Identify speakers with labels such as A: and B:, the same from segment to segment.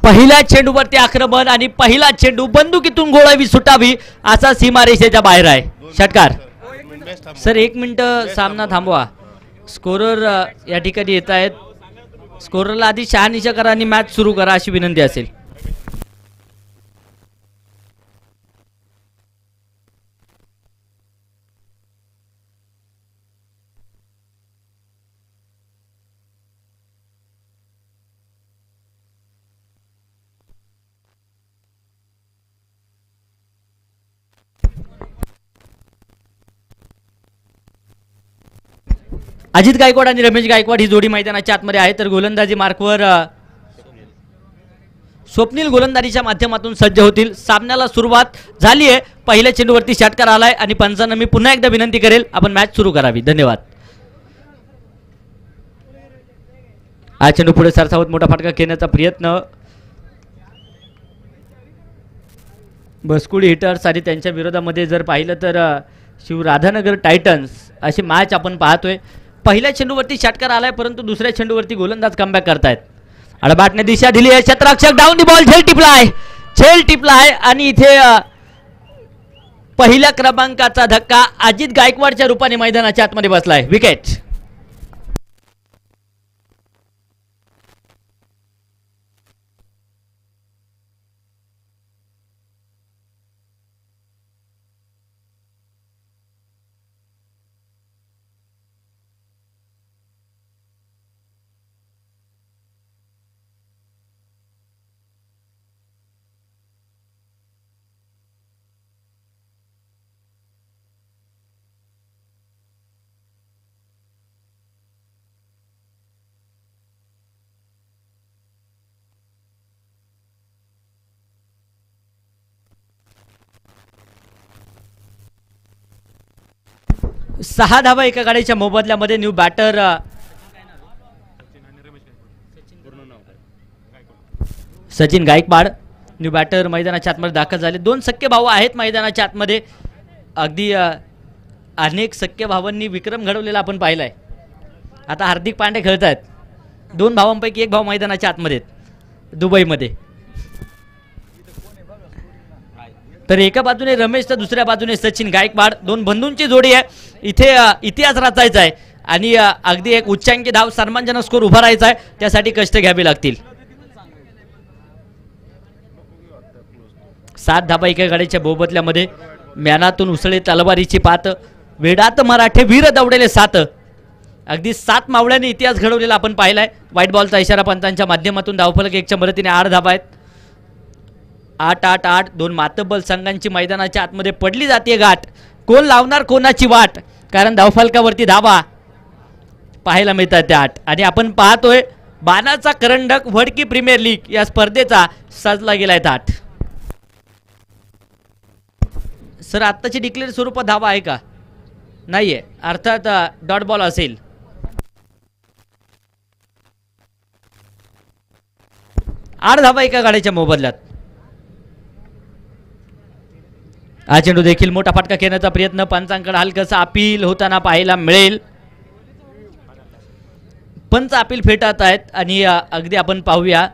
A: पहिल्या चेंडूवरती आक्रमण आणि पहिला चेंडू बंदुकीतून गोळावी सुटावी असा सीमारेषेच्या बाहेर आहे. षटकार. सर 1 मिनिट सामना थांबवा. स्कोरर या ठिकाणी येत आहेत. स्कोररला आधी शहानिशा करा आणि मॅच सुरू करा अशी विनंती असेल. अजित गायकवाड आणि रमेश गायकवाड ही जोडी मैदानाच्या आतमध्ये आहे. तर गोलंदाजी मार्कवर स्वप्नील गोलंदाजीच्या माध्यमातून सज्ज होतील. सामन्याला सुरुवात झाली आहे. पहिल्या चेंडूवरती षटकार आलाय आणि पंचांना मी पुन्हा एकदा विनंती करेल आपण मॅच सुरू करावी. धन्यवाद. हा चेंडू पुढे सरसावत मोठा फटका खेळण्याचा प्रयत्न. बसकुडी हिटर्स आणि त्यांच्या विरोधामध्ये जर पाहिलं तर शिवराधानगर टायटन्स अशी मॅच आपण पाहतोय. पहिल्या चेंडूवरती षटकार आलाय परंतु दुसऱ्या चेंडूवरती गोलंदाज कमबॅक करतायत. अडबाटने दिशा दिली आहे. क्षेत्ररक्षक डाऊन दी बॉल. झेल टिपलाय आणि इथे पहिल्या क्रमांकाचा धक्का अजित गायकवाडच्या रूपाने मैदानाच्या आतमध्ये बसलाय. विकेट. सहा धावा एका गाडीच्या मोबदल्यामध्ये. New batter Sachin Gaikwad new batter मैदानाच्या आतमध्ये दाखल झाले. 2 सख्खे भाऊ आहेत मैदानाच्या आतमध्ये. अगदी अनेक सख्खे भावांनी विक्रम घडवलेला आपण पाहिलाय. आता हार्दिक पांड्या खेळत आहेत. 2 भावांपैकी एक भाऊ मैदानाच्या आतमध्ये दुबईमध्ये. तर एका बाजूने रमेश तर दुसऱ्या बाजूने सचिन गायकवाड. 2 बंधूंची जोडी आहे. इथे इतिहास रचायचा आहे आणि अगदी एक उच्चांकी धाव सन्मानजनक स्कोर उभा राहायचा आहे. त्यासाठी कष्ट घ्यावे लागतील. 7 धाबा एका गाडीच्या बोबतल्यामध्ये. म्यानातून उसळे तलवारीची पात. वेडात मराठे वीर दौडलेले 7. अगदी 7 मावळ्यांनी इतिहास घडवलेला आपण पाहिलाय. व्हाईट बॉलचा इशारा पंतांच्या माध्यमातून. धावफलक 1च्या मदतीने 8 धाबा आहेत. 8-8-8. 2 मातब्बल संघांची मैदानाच्या आतमध्ये पडली जाते गाठ. कोण लावणार कोणाची वाट. कारण धावफलकावरती धाबा पाहायला मिळतात त्या 8. आणि आपण पाहतोय बाणाचा करंडक वडकी प्रीमियर लीग या स्पर्धेचा सजला गेलाय 8. सर आत्ताची डिक्लेअर स्वरूपात धावा आहे का. नाहीये. अर्थात डॉट बॉल असेल. आठ धावा एका गाडीच्या मोबदल्यात. हा चेंडू देखील मोठा फटका खेळण्याचा प्रयत्न. पंचांकडे हलकसा अपील होताना पाहायला मिळेल. पंच अपील फेटात आहेत आणि अगदी आपण पाहूया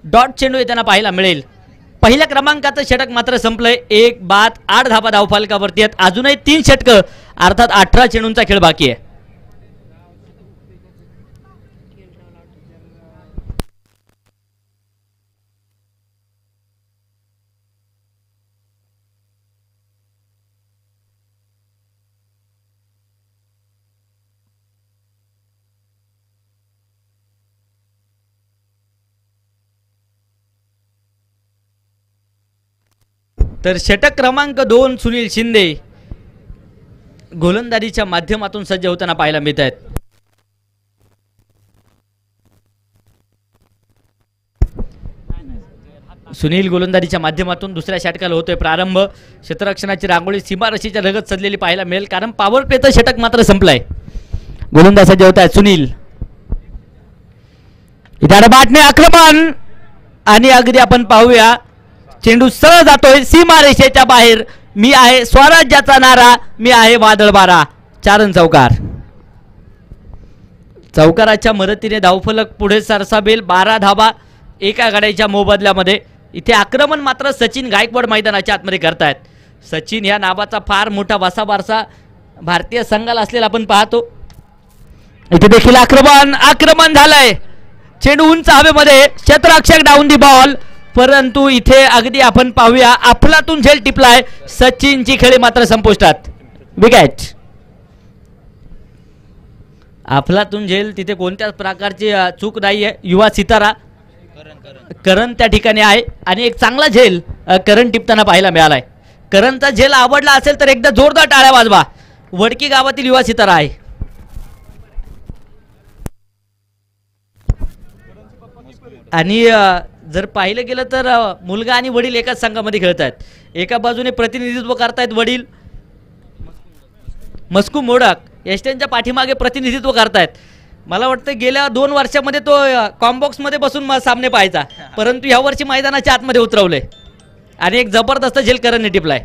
A: डॉट चेंडू येताना पाहायला मिळेल. पहिल्या क्रमांकाचं षटक मात्र संपलंय. 1 बाद 8 धाबा धावफलकावरती आहेत. अजूनही 3 षटकं अर्थात 18 चेंडूंचा खेळ बाकी आहे. तर षटक क्रमांक 2 सुनील शिंदे गोलंदाजीच्या माध्यमातून सज्ज होताना पाहायला मिळत आहेत. सुनील गोलंदाजीच्या माध्यमातून दुसऱ्या षटकाला होतोय प्रारंभ. क्षेत्ररक्षणाची रांगोळी सीमारेषेच्या लगत सजलेली पाहायला मिळेल कारण पॉवर प्लेचं षटक मात्र संपलंय. गोलंदाज सज्ज होत आहेत सुनील. इथे बाटणे आक्रमण आणि अगदी आपण पाहूया चेंडू सरळ जातोय सीमारेषेच्या बाहेर. मी आहे स्वराज्याचा नारा, मी आहे वादळबारा. 4 रन चौकार. चौकाराच्या मदतीने धावफलक पुढे सरसावेल. 12 धाबा एका गाड्याच्या मोबदल्यामध्ये. इथे आक्रमण मात्र सचिन गायकवाड मैदानाच्या आतमध्ये करतायत. सचिन या नावाचा फार मोठा वारसा भारतीय संघाला असलेला आपण पाहतो. इथे देखील आक्रमण झालंय. चेंडू उंच हवेमध्ये, क्षेत्ररक्षक डाऊन दी बॉल. परंतु इथे अगदी आपण पाहूया अफलातून झेल टिपलाय. सचिनची खेळी मात्र संपुष्टात. विकेट. अफलातून झेल तिथे कोणत्याच प्रकारची चूक नाही आहे. युवा सितारा करण त्या ठिकाणी आहे आणि एक चांगला झेल करण टिपताना पाहायला मिळालाय. करणचा झेल आवडला असेल तर एकदा जोरदार टाळ्या वाजवा. वडकी गावातील युवा सितारा आहे. आणि जर पाहिलं गेलं तर मुलगा आणि वडील एकाच संघामध्ये खेळत आहेत. एका बाजूने प्रतिनिधित्व करतायत वडील मस्कू मोडक एस्टेनच्या पाठीमागे प्रतिनिधित्व करतायत. मला वाटतं गेल्या 2 वर्षामध्ये तो कॉम्बॉक्समध्ये बसून सामने पाहायचा, परंतु या वर्षी मैदानाच्या आतमध्ये उतरवले आणि एक जबरदस्त झेल करणने टिपलाय.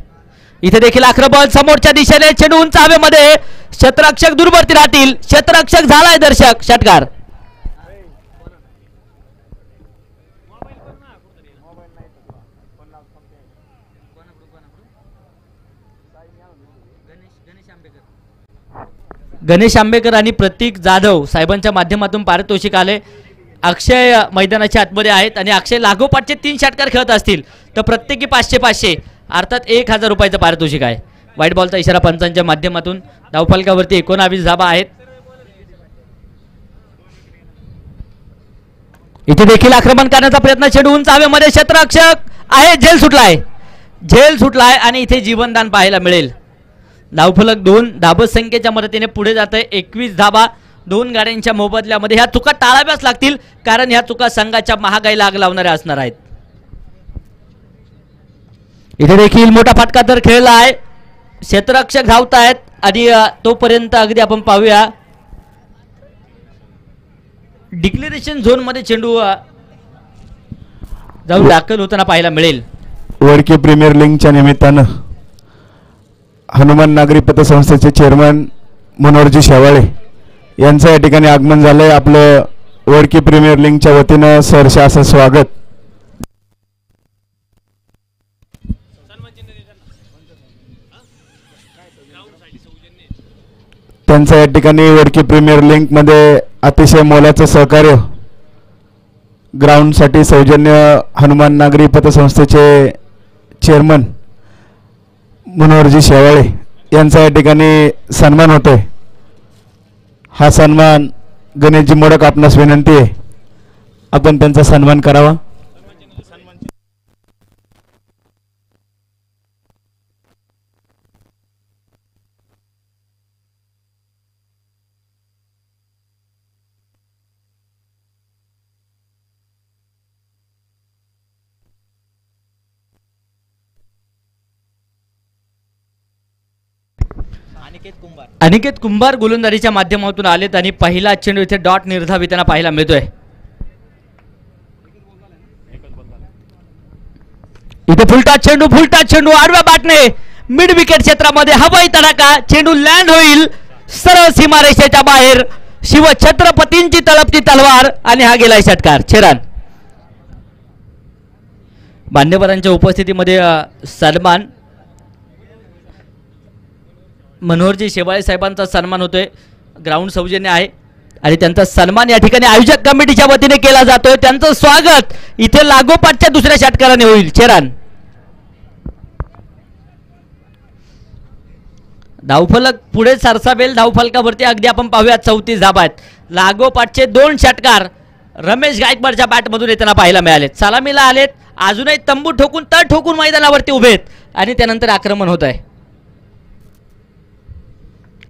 A: इथे देखील आक्रमण समोरच्या दिशेने, चेंडू उंच हवेमध्ये, क्षेत्ररक्षक दूरवरती राहतील. क्षेत्ररक्षक झालाय दर्शक षटकार. गणेश आंबेकर आणि प्रतीक जाधव साहेबांच्या माध्यमातून पारितोषिक आले. अक्षय मैदानाच्या आतमध्ये आहेत आणि अक्षय लागोपाठचे 3 षटकार खेळत असतील तर प्रत्येकी 500 अर्थात 1000 रुपयाचं पारितोषिक आहे. वाईट बॉलचा इशारा पंचांच्या माध्यमातून. धावफलकावरती 19 धावा आहेत. इथे देखील आक्रमण करण्याचा प्रयत्न, चेंडू उंच हवेमध्ये, क्षेत्ररक्षक आहे, झेल सुटलाय आणि इथे जीवनदान पाहायला मिळेल. धावफलक 2 धाबत संख्येच्या मदतीने पुढे जात आहे. 21 धाबा 2 गाड्यांच्या मोबदल्यामध्ये. ह्या चुका टाळाव्याच लागतील कारण ह्या चुका संघाच्या महागाईला आग लावणाऱ्या असणार आहेत. इथे देखील मोठा फटका तर खेळला आहे. क्षेत्ररक्षक धावतायत आणि तोपर्यंत अगदी आपण पाहूया डिक्लेरेशन झोन मध्ये चेंडू जाऊन दाखल होताना पाहायला मिळेल.
B: वडकी प्रीमियर लीगच्या निमित्तानं हनुमान नागरी पतसंस्थेचे चेअरमन मनोहरजी शेवाळे यांचं या ठिकाणी आगमन झालंय. आपलं वडकी प्रीमियर लीगच्या वतीनं सहर्ष असं स्वागत. त्यांचं या ठिकाणी वडकी प्रीमियर लीग मध्ये अतिशय मोलाचं सहकार्य, ग्राउंडसाठी सौजन्य हनुमान नागरी पतसंस्थेचे चेअरमन मनोहरजी शेवाळे यांचा या ठिकाणी सन्मान होतोय. हा सन्मान गणेशजी मोडक आपणास विनंती आहे आपण त्यांचा सन्मान करावा.
A: अनिकेत कुंभार गोलंदाजीच्या माध्यमातून आलेत आणि पहिला चेंडू इथे डॉट निर्धाविताना पाहायला मिळतोय. इथे फुलटा चेंडू आडव्या बॅटने मिड विकेट क्षेत्रामध्ये हवाई तडाखा. चेंडू लँड होईल सरळ सीमारेषेच्या बाहेर. शिवछत्रपतींची तळपती तलवार आणि हा गेलाय षटकार. छेरान मान्यवरांच्या उपस्थितीमध्ये सन्मान मनोहरजी शेवाळे साहेबांचा सन्मान होतोय. ग्राउंड सौजन्य आहे आणि त्यांचा सन्मान या ठिकाणी आयोजक कमिटीच्या वतीने केला जातोय. त्यांचं स्वागत इथे लागोपाठच्या दुसऱ्या षटकाराने होईल. चेरान धावफलक पुढे सरसावेल. धावफलकावरती अगदी आपण पाहूया 34 धाबा आहेत. लागोपाठचे 2 षटकार रमेश गायकवाडच्या बॅटमधून येताना पाहायला मिळालेत. सलामीला आलेत. अजूनही तंबू ठोकून तळ ठोकून मैदानावरती उभेत आणि त्यानंतर आक्रमण होत आहे.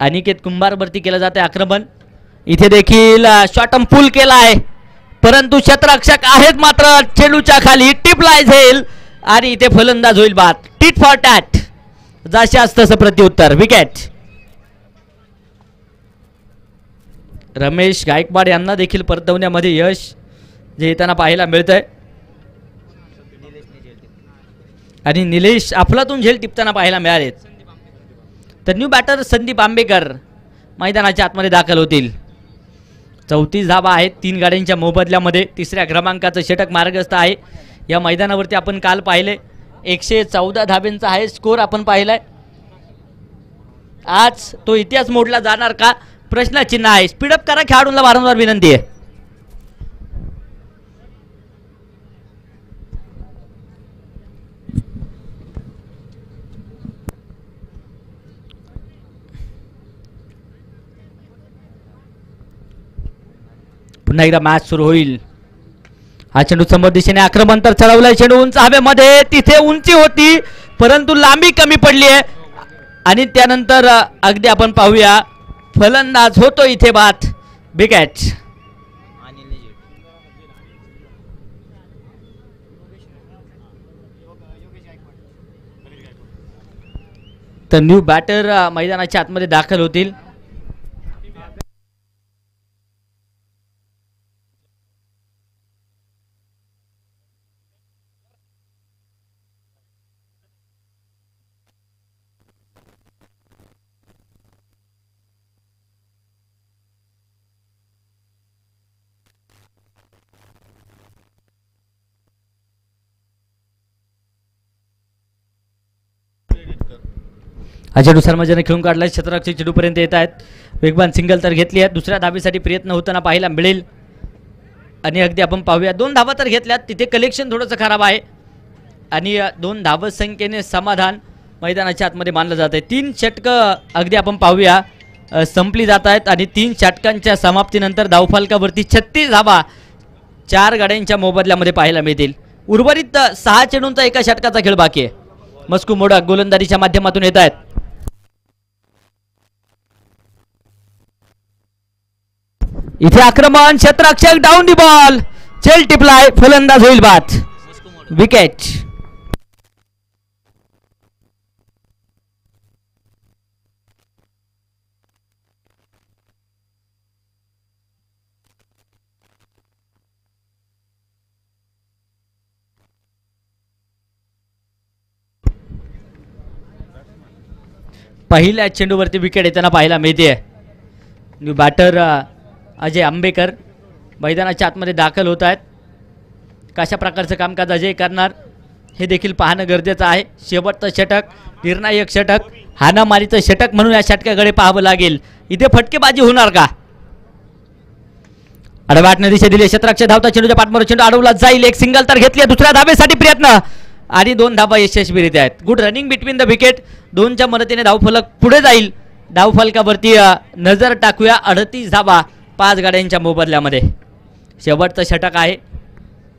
A: अनिकेत कुंभार वरती केलं जाते आक्रमण. इथे देखील शॉटम पूल केला आहे परंतु क्षेत्ररक्षक आहेत मात्र चेंडूच्या खाली. टिपलाय झेल आणि इथे फलंदाज होईल बाद. टिट फॉर टॅट, जशास तसं प्रत्युत्तर. विकेट. रमेश गायकवाड यांना देखील परतवण्यामध्ये यश जे येताना पाहायला मिळतंय आणि निलेश अफलातून झेल टिपताना पाहायला मिळालेत. तर न्यू बॅटर संदीप आंबेकर मैदानाच्या आतमध्ये दाखल होतील. 34 धावा आहेत 3 गाड्यांच्या मोबदल्यामध्ये. तिसऱ्या क्रमांकाचं षटक मार्गस्थ आहे. या मैदानावरती आपण काल पाहिले 114 धाब्यांचा आहे स्कोर आपण पाहिलाय. आज तो इतिहास मोडला जाणार का प्रश्नचिन्ह आहे. स्पीडअप करा, खेळाडूंना वारंवार विनंती आहे. पुन्हा एकदा मॅच सुरू होईल. हा चेंडू समोर दिशेने आक्रमण तर चढवलाय. चेंडू उंच हवेमध्ये, तिथे उंची होती परंतु लांबी कमी पडली आहे. आणि त्यानंतर अगदी आपण पाहूया फलंदाज होतो इथे बाद. Big catch. तर न्यू बॅटर मैदानाच्या आतमध्ये दाखल होतील. हा चेंडू सर्वजण खेळून काढलाय. क्षेत्ररक्षक चेंडूपर्यंत येत आहेत. वेगवान सिंगल तर घेतली आहे. दुसऱ्या धाबेसाठी प्रयत्न होताना पाहायला मिळेल. आणि अगदी आपण पाहूया 2 धावा तर घेतल्यात. तिथे कलेक्शन थोडंसं खराब आहे. आणि 2 धाव संख्येने समाधान मैदानाच्या आतमध्ये मानलं जात आहे. 3 षटकं अगदी आपण पाहूया संपली जात आहेत. आणि 3 षटकांच्या समाप्तीनंतर धावफलकावरती 36 धावा 4 गाड्यांच्या मोबदल्यामध्ये पाहायला मिळतील. उर्वरित 6 चेंडूंचा एका षटकाचा खेळ बाकी आहे. मस्कू मोडक गोलंदाजीच्या माध्यमातून येत आहेत. इथे आक्रमण, क्षेत्ररक्षक डाऊन दी बॉल, चेल टिपलाय, फलंदाज होईल बाद. विकेट. पहिल्या चेंडूवरती विकेट येताना पाहायला मिळते. न्यू बॅटर अजय आंबेकर मैदानाच्या आतमध्ये दाखल होत आहेत. कशा प्रकारचं कामकाज अजय करणार हे देखील पाहणं गरजेचं आहे. शेवटचं षटक, निर्णायक षटक, हाणामारीचं षटक म्हणून या षटकाकडे पाहावं लागेल. इथे फटकेबाजी होणार का? अडवाटने दिशा दिली. क्षेत्ररक्षक धावता चेंडूच्या पाठमावर चेंडू अडवला जाईल. एक सिंगल तर घेतली. दुसऱ्या धाबेसाठी प्रयत्न आणि 2 धाबा यशस्वीरित्या आहेत. Good running between the wicket. 2च्या मदतीने धावफलक पुढे जाईल. धावफलकावरती नजर टाकूया. 38 धाबा 5 गाड्यांच्या मोबदल्यामध्ये. शेवटचं षटक आहे.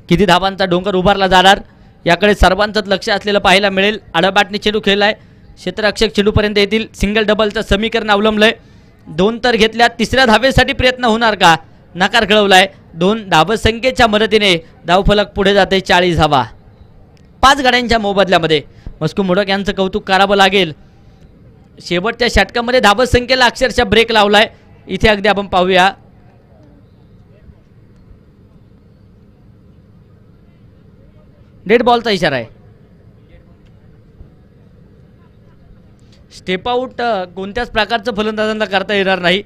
A: किती धाबांचा डोंगर उभारला जाणार याकडे सर्वांचंच लक्ष असलेलं पाहायला मिळेल. आडबाटने चेंडू खेळलाय. क्षेत्ररक्षक चेंडूपर्यंत येतील. सिंगल डबलचं समीकरण अवलंबलंय. 2 तर घेतल्या. तिसऱ्या धावेसाठी प्रयत्न होणार का? नकार कळवलाय. 2 धावसंख्येच्या मदतीने धावफलक पुढे जाते. 40 धावा 5 गाड्यांच्या मोबदल्यामध्ये. मस्कू मोडक यांचं कौतुक करावं लागेल. शेवटच्या षटकामध्ये धावसंख्येला अक्षरशः ब्रेक लावलाय. इथे अगदी आपण पाहूया डेड बॉलचा इशारा आहे. स्टेप आउट कोणत्याच प्रकारचं फलंदाजांना करता येणार नाही.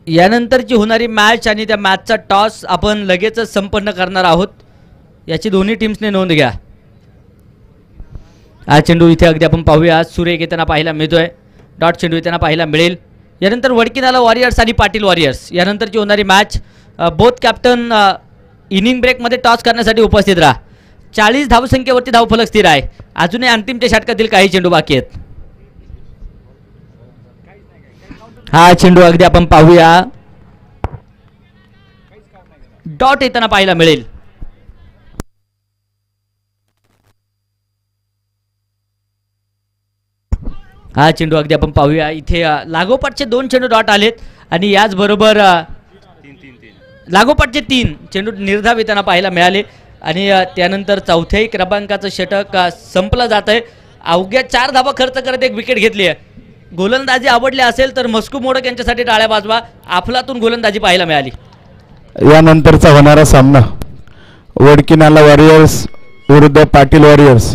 A: यानंतरची होणारी मॅच आणि त्या मॅचचा टॉस आपण लगेचच संपन्न करणार आहोत. याची दोन्ही टीम्सने नोंद घ्या. हा चेंडू इथे अगदी आपण पाहूया सुरेख येताना पाहायला मिळतोय. डॉट चेंडू येताना पाहायला मिळेल. यानंतर वडकीनाला वॉरियर्स आणि पाटील वॉरियर्स यानंतरची होणारी मॅच. बोथ कॅप्टन इनिंग ब्रेकमध्ये टॉस करण्यासाठी उपस्थित राहा. 40 धावसंख्येवरती धावफलक स्थिर आहे. अजूनही अंतिमच्या षटकातील काही चेंडू बाकी आहेत. हा चेंडू अगदी आपण पाहूया डॉट येताना पाहायला मिळेल. हा चेंडू अगदी आपण पाहूया इथे लागोपाठचे 2 चेंडू डॉट आलेत आणि याचबरोबर लागोपाठचे 3 चेंडू निर्धाव येताना पाहायला मिळाले. आणि त्यानंतर चौथ्याही क्रमांकाचं षटक संपलं जात आहे. अवघ्या 4 धावा खर्च करत एक विकेट घेतली आहे. गोलंदाजी आवडली असेल तर मस्कू मोडक यांच्यासाठी टाळ्या वाजवा. अफलातून गोलंदाजी पाहायला मिळाली.
B: यानंतरचा होणारा सामना वडकीनाला वॉरियर्स विरुद्ध पाटील वॉरियर्स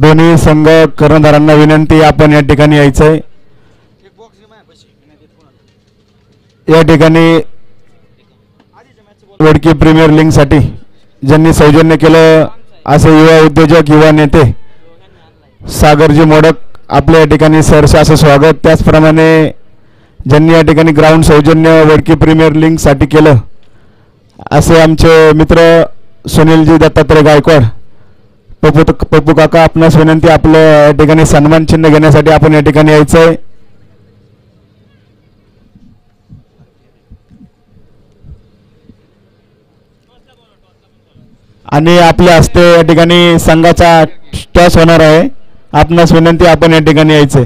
B: दोन्ही संघ कर्णधारांना विनंती, आपण या ठिकाणी यायचंय. या ठिकाणी वडकी प्रीमियर लीग साठी ज्यांनी सौजन्य केलं असे युवा उद्योजक, युवा नेते सागरजी मोडक, आपल्या या ठिकाणी सहर्ष असं स्वागत. त्याचप्रमाणे ज्यांनी या ठिकाणी ग्राउंड सौजन्य वडकी प्रीमियर लीग साठी केलं असे आमचे मित्र सुनीलजी दत्तात्रय गायकवाड, पप्पू काका, आपणास विनंती, आपल्या या ठिकाणी सन्मान चिन्ह घेण्यासाठी आपण या ठिकाणी यायचंय. आणि आपल्या हस्ते या ठिकाणी संघाचा टॉस होणार आहे. आपणास विनंती, आपण या ठिकाणी यायचंय.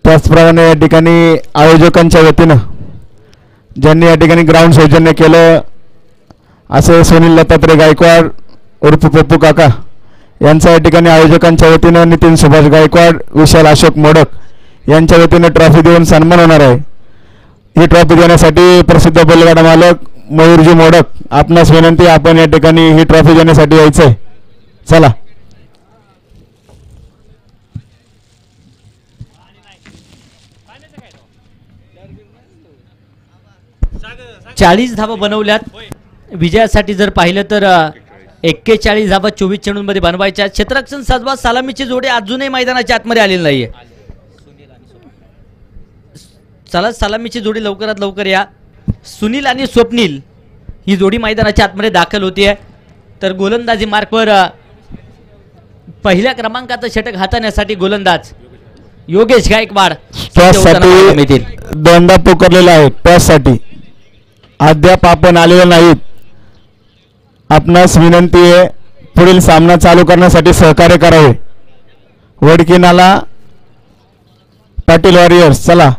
B: त्याचप्रमाणे या ठिकाणी आयोजकांच्या वतीनं ज्यांनी या ठिकाणी ग्राउंड सौजन्य केलं असे सुनील दत्तात्रय गायकवाड उर्फ पप्पू काका यांचा या ठिकाणी आयोजकांच्या वतीनं नितीन सुभाष गायकवाड, विशाल अशोक मोडक यांच्या वतीनं ट्रॉफी देऊन सन्मान होणार आहे. ही ट्रॉफी देण्यासाठी प्रसिद्ध बैलगाडा मालक मयूरजी मोडक, आपणास विनंती, आपण या ठिकाणी ही ट्रॉफी देण्यासाठी यायचंय. चला.
A: चाळीस धावा बनवल्यात. विजयासाठी जर पाहिलं तर 41 धावा 24 चेंडूंमध्ये बनवायच्या. क्षेत्ररक्षण साजवा सलामीची जोडी अजूनही मैदानाच्या आतमध्ये आलेली नाहीये. चला, सलामीची जोडी लवकरात लवकर या. सुनील आणि स्वप्नील ही जोडी मैदानाच्या आतमध्ये दाखल होतीये. तर गोलंदाजी मार्कवर पहिल्या क्रमांकाचं षटक हाताळण्यासाठी गोलंदाज योगेश गायकवाड
B: त्यासाठी दोनदा पुकारलेला आहे. त्यासाठी अद्याप आपण आलेलो नाहीत. आपणास विनंती आहे, पुढील सामना चालू करण्यासाठी सहकार्य करावे. वडकी नाला पाटील वॉरियर्स, चला.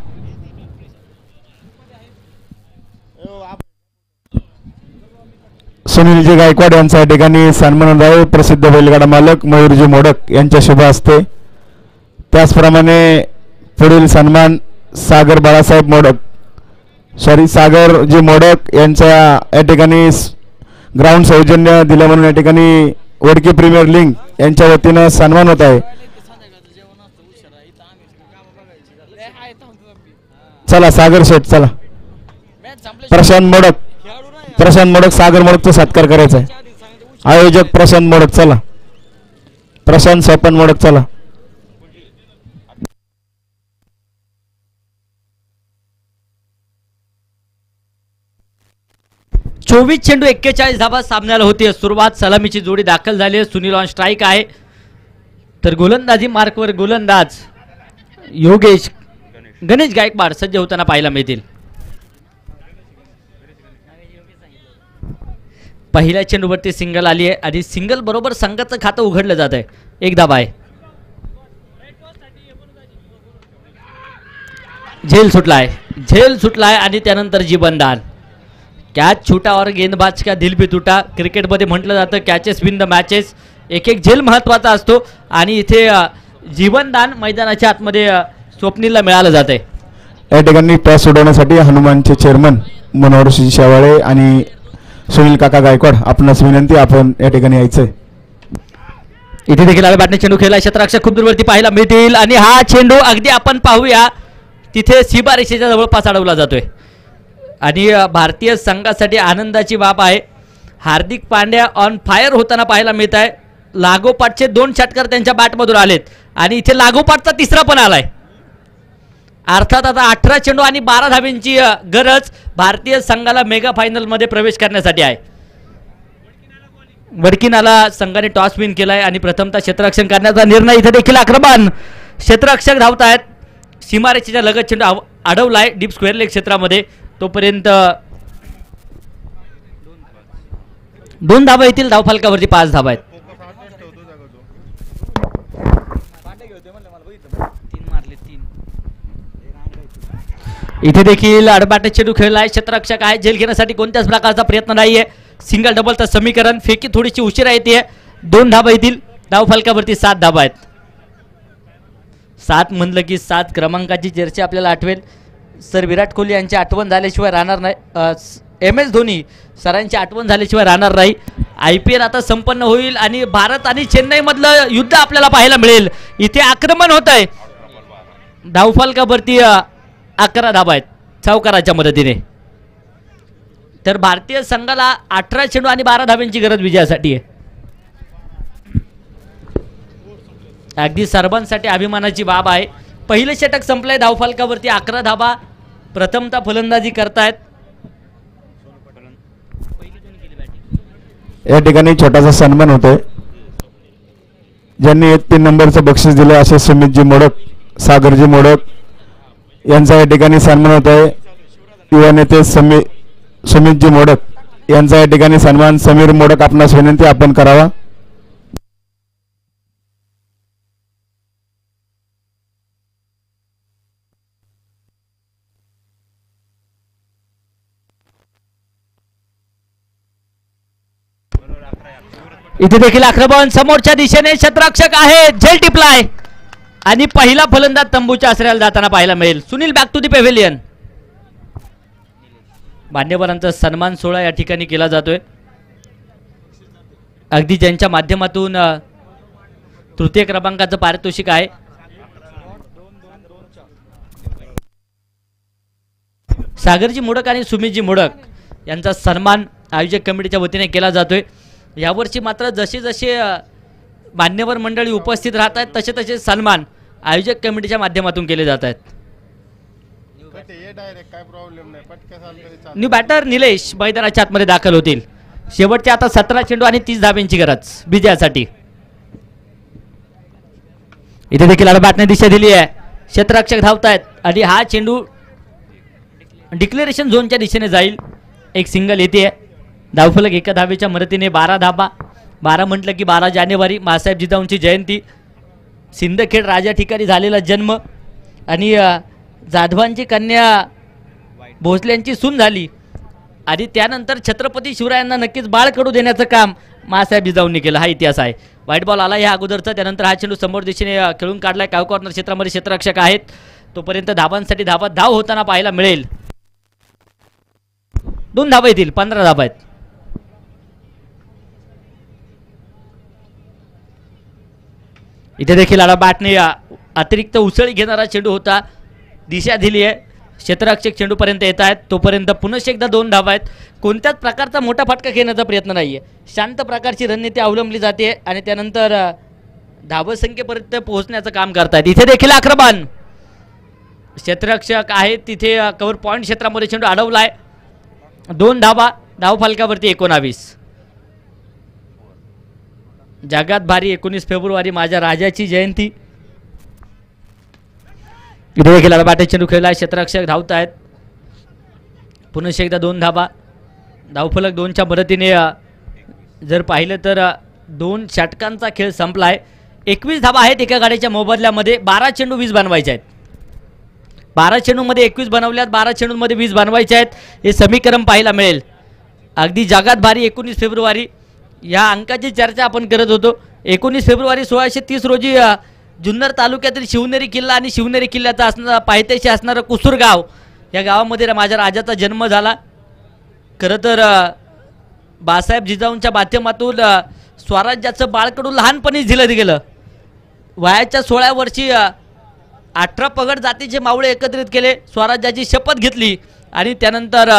B: सुनीलजी गायकवाड यांचा या ठिकाणी सन्मान आहे. प्रसिद्ध बैलगाडा मालक मयूरजी मोडक यांच्या शुभ हस्ते. त्याचप्रमाणे पुढील सन्मान सागर बाळासाहेब मोडक, सागरजी मोडक यांच्या या ठिकाणी ग्राउंड सौजन्य दिलं म्हणून या ठिकाणी वडकी प्रीमियर लीग यांच्या वतीनं सन्मान होत आहे. चला सागर शेठ, चला. प्रशांत मोडक सागर मोडकचा सत्कार करायचा आहे. आयोजक प्रशांत मोडक, चला. प्रशांत स्वपन मोडक, चला.
A: चोवीस चेंडू 41 धावा सामन्याला होती. सुरुवात सलामीची जोडी दाखल झाली आहे. सुनील ऑन स्ट्राईक आहे. तर गोलंदाजी मार्कवर गोलंदाज गणेश गायकवाड सज्ज होताना पाहायला मिळतील. पहिल्या चेंडूवरती सिंगल आली आहे आणि सिंगल बरोबर संघाचं खातं उघडलं जात आहे. एक धावा आहे. झेल सुटला आहे आणि त्यानंतर जीवनदान. कॅच छुटा और गेंदबाज का दिल भी तुटा. क्रिकेटमध्ये म्हटलं जातं कॅचेस विन द मॅचेस. एक एक झेल महत्त्वाचा असतो आणि इथे जीवनदान मैदानाच्या आतमध्ये स्वप्नीलला मिळालं जात आहे.
B: या ठिकाणी टॉस सोडवण्यासाठी हनुमानचे चेअरमन मनोहर शेवाळे आणि सुनील काका गायकवाड, आपणास विनंती, आपण या ठिकाणी यायचंय.
A: इथे देखील आम्ही बॅटने चेंडू खेळला. क्षेत्ररक्षक खूप दूरवरती पाहायला मिळतील आणि हा चेंडू अगदी आपण पाहूया तिथे सीमारेषेच्या जवळपास अडवला जातोय आणि भारतीय संघासाठी आनंदाची बाब आहे. हार्दिक पांड्या ऑन फायर होताना पाहायला मिळत आहे. लागोपाठचे 2 षटकार त्यांच्या बॅटमधून आलेत आणि इथे लागोपाठचा तिसरा पण आलाय. अर्थात आता 18 चेंडू आणि 12 धाब्यांची गरज भारतीय संघाला मेगा फायनल मध्ये प्रवेश करण्यासाठी आहे. वडकीनाला संघाने टॉस विन केलाय आणि प्रथमतः क्षेत्ररक्षण करण्याचा निर्णय. इथे देखील आक्रमण क्षेत्ररक्षक धावत आहेत. सीमारेषेच्या लगत चेंडू अडवलाय डीप स्क्वेअर लेग क्षेत्रामध्ये. तोपर्यंत 2 धाबा येतील. धावफलकावरती 5 धाबा आहेत. इथे देखील अडबाटे चेंडू खेळलाय. क्षेत्ररक्षक आहे. झेल घेण्यासाठी कोणत्याच प्रकारचा प्रयत्न नाहीये. सिंगल डबलचं समीकरण. फेकी थोडीशी उशिरा येते. 2 धाबा येतील. धावफलकावरती 7 धाबा आहेत. 7 म्हणलं की 7 क्रमांकाची जर्सी आपल्याला आठवेल. सर विराट कोहली यांची आठवण झाल्याशिवाय राहणार नाही, MS धोनी सरांची आठवण झाल्याशिवाय राहणार नाही. IPL आता संपन्न होईल आणि भारत आणि चेन्नई मधलं युद्ध आपल्याला पाहायला मिळेल. इथे आक्रमण होत आहे, धावफलकावरती 11 धाबा आहेत सावकाराच्या मदतीने. तर भारतीय संघाला 18 चेंडू आणि 12 धाब्यांची गरज विजयासाठी आहे. अगदी सर्वांसाठी अभिमानाची बाब आहे. पहिलं षटक संपलंय, धावफलकावरती 11 धाबा. प्रथमतः फलंदाजी करतायत.
B: या ठिकाणी छोटासा सन्मान होतोय. ज्यांनी 3 नंबरचं बक्षीस दिलं असे सुमितजी मोडक, सागरजी मोडक यांचा या ठिकाणी सन्मान होत आहे. युवा नेते सुमितजी मोडक यांचा या ठिकाणी सन्मान. समीर मोडक आपणास विनंती आपण करावा.
A: इथे देखील आक्रमण समोरच्या दिशेने क्षेत्ररक्षक आहे, झेल टिपलाय आणि पहिला फलंदाज तंबूच्या आश्रयाला जाताना पाहायला मिळेल. Sunil back to the pavilion. मान्यवरांचा सन्मान सोहळा या ठिकाणी केला जातोय. अगदी ज्यांच्या माध्यमातून तृतीय क्रमांकाचं पारितोषिक आहे. सागरजी मोडक आणि सुमितजी मोडक यांचा सन्मान आयोजक कमिटीच्या वतीने केला जातोय. यावर्षी मात्र जसे जसे मान्यवर मंडळी उपस्थित राहत आहेत तसे तसे सन्मान आयोजक कमिटीच्या माध्यमातून केले जात आहेत. न्यू बॅटर निलेश मैदानाच्या आतमध्ये दाखल होतील. शेवटचे आता 17 चेंडू आणि 30 धाब्यांची गरज विजयासाठी. इथे देखील बॅटने दिशा दिली आहे. क्षेत्ररक्षक धावतायत आणि हा चेंडू डिक्लेरेशन झोनच्या दिशेने जाईल. एक सिंगल येते. धावफलक 1 धावेच्या मदतीने 12 धाबा. 12 म्हटलं की 12 जानेवारी मासाहेब जिजाऊंची जयंती, सिंदखेड राजा ठिकाणी झालेला जन्म आणि जाधवांची कन्या भोसल्यांची सून झाली आणि त्यानंतर छत्रपती शिवरायांना नक्कीच बाळ कडू देण्याचं काम मासाहेब जिजाऊंनी केलं. हा इतिहास आहे. व्हाईट बॉल आला या अगोदरचा. त्यानंतर हा चेंडू समोर दिशेने खेळून काढलाय. काव कॉर्नर क्षेत्रामध्ये क्षेत्ररक्षक आहेत. तोपर्यंत धाबांसाठी धाव होताना पाहायला मिळेल. 2 धाबा येतील. 15 धाबा आहेत. इथे देखील बॅटने अतिरिक्त उसळी घेणारा चेंडू होता. दिशा दिली आहे. क्षेत्ररक्षक चेंडूपर्यंत येत आहेत. तोपर्यंत पुनश्च एकदा 2 धाबा आहेत. कोणत्याच प्रकारचा मोठा फटका घेण्याचा प्रयत्न नाहीये. शांत प्रकारची रणनीती अवलंबली जाते आणि त्यानंतर धावसंख्येपर्यंत पोहोचण्याचं काम करतायत. इथे देखील आक्रमण. क्षेत्ररक्षक आहेत तिथे कव्हर पॉईंट क्षेत्रामध्ये चेंडू अडवलाय. 2 धाबा. धाव फलकावरती 19. जगात भारी 19 फेब्रुवारी माझ्या राजाची जयंती. इथे देखील बॅटे चेंडू खेळलाय. क्षेत्ररक्षक धावत आहेत. पुनश्च एकदा 2 धाबा. धावफलक 2च्या मदतीने जर पाहिलं तर 2 षटकांचा खेळ संपलाय. 21 धाबा आहेत एका गाडीच्या मोबदल्यामध्ये. 12 चेंडू 20 बनवायचे आहेत. 12 चेंडूमध्ये 21 बनवल्यात. 12 चेंडूमध्ये 20 बनवायचे आहेत. हे समीकरण पाहायला मिळेल. अगदी जगात भारी 19 फेब्रुवारी या अंकाची चर्चा आपण करत होतो. 19 फेब्रुवारी 1630 रोजी जुन्नर तालुक्यातील शिवनेरी किल्ला आणि शिवनेरी किल्ल्याचा असणारा पायथ्याशी असणारं कुसूर गाव या गावामध्ये माझ्या राजाचा जन्म झाला. खरं तर बाळासाहेब जिजाऊंच्या माध्यमातून स्वराज्याचं बाळकडू लहानपणीच दिलं गेलं. वयाच्या 16व्या वर्षी 18 पगड जातीचे मावळे एकत्रित केले. स्वराज्याची शपथ घेतली आणि त्यानंतर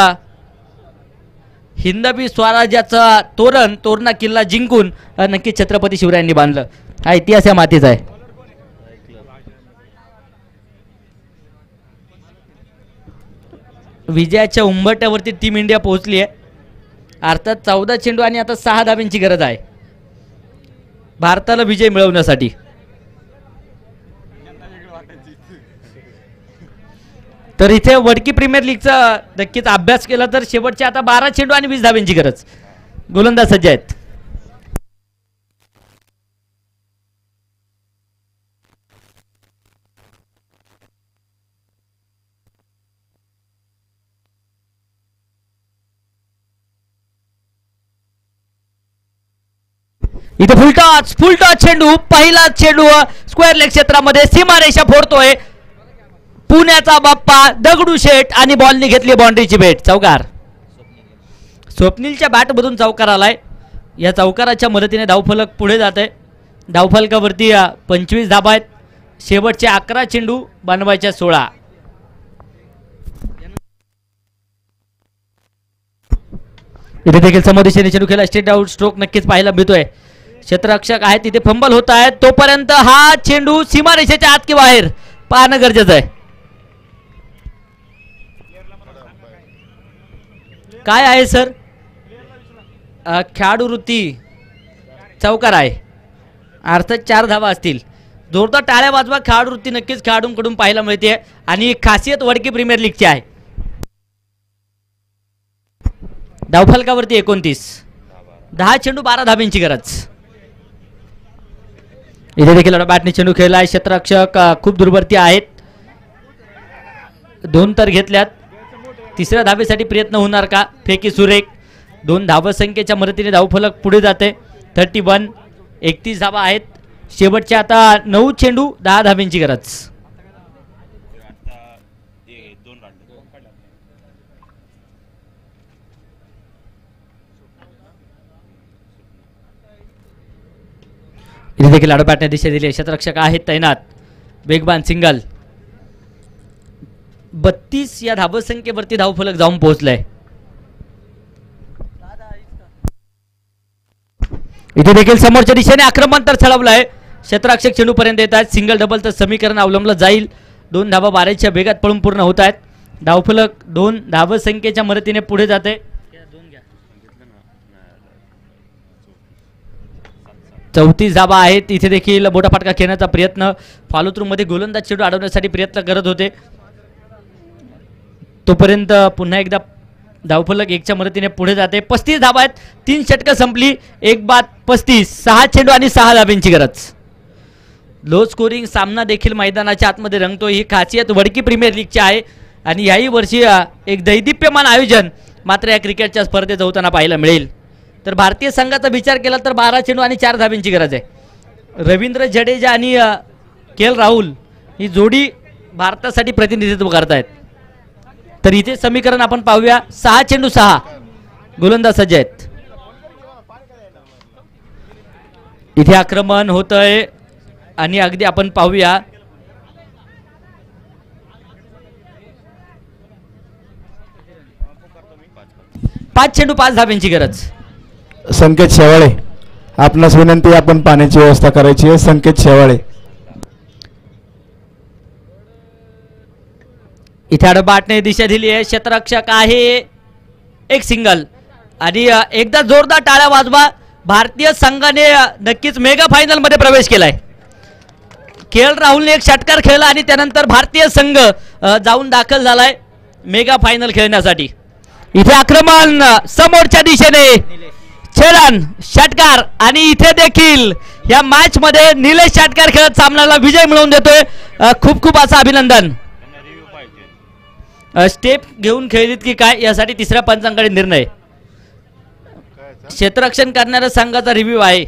A: हिंदवी स्वराज्याचा तोरणा किल्ला जिंकून नक्की छत्रपती शिवरायांनी बांधलं. हा इतिहास या मातीचा आहे. विजयाच्या उंबरठ्यावरती टीम इंडिया पोहोचली आहे. अर्थात 14 चेंडू आणि आता 6 धाब्यांची गरज आहे भारताला विजय मिळवण्यासाठी. तर इथे वडकी प्रीमियर लीगचा नक्कीच अभ्यास केला तर शेवटचे आता 12 चेंडू आणि 20 धाब्यांची गरज. गोलंदाज सज्ज आहेत. इथे फुल टॉस चेंडू. पहिला चेंडू स्क्वेअर लेग क्षेत्रामध्ये सीमारेषा फोडतोय. पुण्याचा बाप्पा दगडूशेठ आणि बॉलनी घेतली बाउंड्रीची भेट. चौकार. स्वप्नीलच्या बॅटमधून चौकार आलाय. या चौकाराच्या मदतीने धावफलक पुढे जात आहे. धावफलकावरती 25 धाबा आहेत. शेवटचे 11 चेंडू बनवायच्या 16. इथे देखील समोरदिशेने चेंडू खेळला. स्ट्रेट आउट स्ट्रोक नक्कीच पाहायला मिळतोय. क्षेत्ररक्षक आहेत तिथे फंबल होत आहेत. तोपर्यंत हा चेंडू सीमारेषेच्या आत की बाहेर पाहणं गरजेचं आहे. काय आहे सर? खेळाडू वृत्ती चौकार आहे. अर्थात 4 धावा असतील. जोरदार टाळ्या वाजवा. खेळाडू वृत्ती नक्कीच खेळाडूंकडून पाहायला मिळते आणि खासियत वडकी प्रीमियर लीगची आहे. धावफलकावरती 29. 10 चेंडू 12 धाब्यांची गरज. इथे देखील बॅटने चेंडू खेळलाय. क्षेत्ररक्षक खूप दूरवरती आहेत. 2 तर घेतल्यात. तिसऱ्या धावेसाठी प्रयत्न होणार का? फेकी सुरेख. 2 धावसंख्येच्या मदतीने धावफलक पुढे जाते. 31. 31 धावा आहेत. शेवटच्या आता 9 चेंडू 10 धाब्यांची गरज. इथे देखील बॅटने दिशा दिली. क्षेत्ररक्षक आहेत तैनात. वेगवान सिंगल. 32 या धावसंख्येवरती धावफलक जाऊन पोहोचलाय. इथे देखील समोरच्या दिशेने आक्रमण तर चढवलंय. क्षेत्ररक्षक चेंडू पर्यंत येत आहेत. सिंगल डबलचं समीकरण अवलंबलं जाईल. 2 धावा 12च्या वेगात पळून पूर्ण होत आहेत. धावफलक 2 धावसंख्येच्या मदतीने पुढे जाते. 34 धावा आहेत. इथे देखील मोठा फटका खेळण्याचा प्रयत्न. फॉलो थ्रू मध्ये गोलंदाज चेंडू अडवण्यासाठी प्रयत्न करत होते. तोपर्यंत पुन्हा एकदा धावफलक 1च्या मदतीने पुढे जाते. 35 धावा आहेत. 3 षटकं संपली. 1 बाद 35. 6 चेंडू आणि 6 धाब्यांची गरज. लो स्कोरिंग सामना देखील मैदानाच्या आतमध्ये रंगतो. ही खासियत वडकी प्रीमियर लीगची आहे आणि याही वर्षी एक दैदिप्यमान आयोजन मात्र या क्रिकेटच्या स्पर्धेत होताना पाहायला मिळेल. तर भारतीय संघाचा विचार केला तर 12 चेंडू आणि 4 धाब्यांची गरज आहे. रवींद्र जडेजा आणि के.एल. राहुल ही जोडी भारतासाठी प्रतिनिधित्व करतायत. तर इथे समीकरण आपण पाहूया. 6 चेंडू 6 गोलंदाज सज्ज आहेत. इथे आक्रमण होतंय आणि अगदी आपण पाहूया. पाच चेंडू 5 धाब्यांची गरज.
B: संकेत शेवाळे आपणास विनंती. आपण पाण्याची व्यवस्था करायची आहे. संकेत शेवाळे.
A: इथे अडबाटने दिशा दिली आहे. क्षेत्ररक्षक आहे. एक सिंगल आणि एकदा जोरदार टाळ्या वाजवा. भारतीय संघाने नक्कीच मेगा फायनल मध्ये प्रवेश केलाय. के.एल. राहुलने एक षटकार खेळला आणि त्यानंतर भारतीय संघ जाऊन दाखल झालाय मेगा फायनल खेळण्यासाठी. इथे आक्रमण समोरच्या दिशेने छेडन षटकार आणि इथे देखील या मॅच मध्ये निलेश षटकार खेळत सामन्याला विजय मिळवून देतोय. खूप खूप असं अभिनंदन. स्टेप घेऊन खेळलीत की काय यासाठी तिसऱ्या पंचांकडे निर्णय. क्षेत्ररक्षण करणाऱ्या संघाचा रिव्ह्यू आहे.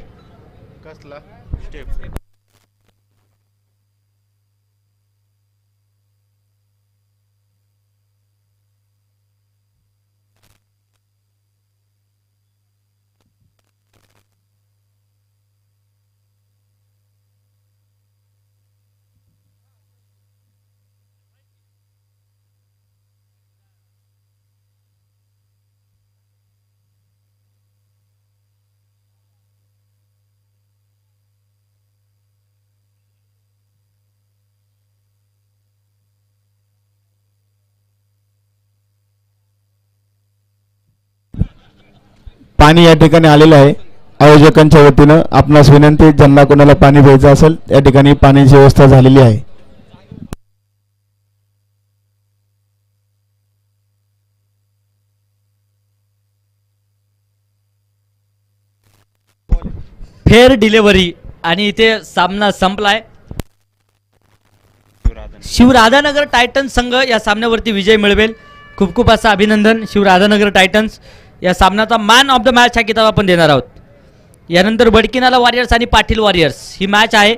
B: पाणी या ठिकाणी आलेलं आहे. आयोजकांच्या वतीनं आपणास विनंती. ज्यांना कोणाला पाणी प्यायचं असेल या ठिकाणी पाण्याची व्यवस्था झालेली आहे.
A: फेअर डिलिव्हरी आणि इथे सामना संपलाय. शिवराधानगर टायटन्स संघ या सामन्यावरती विजय मिळवेल. खूप खूप असं अभिनंदन. शिवराधानगर टायटन्स या सामन्याचा मॅन ऑफ द मॅच हा किताब आपण देणार आहोत. यानंतर बडकीनाला वॉरियर्स आणि पाटील वॉरियर्स ही मॅच आहे.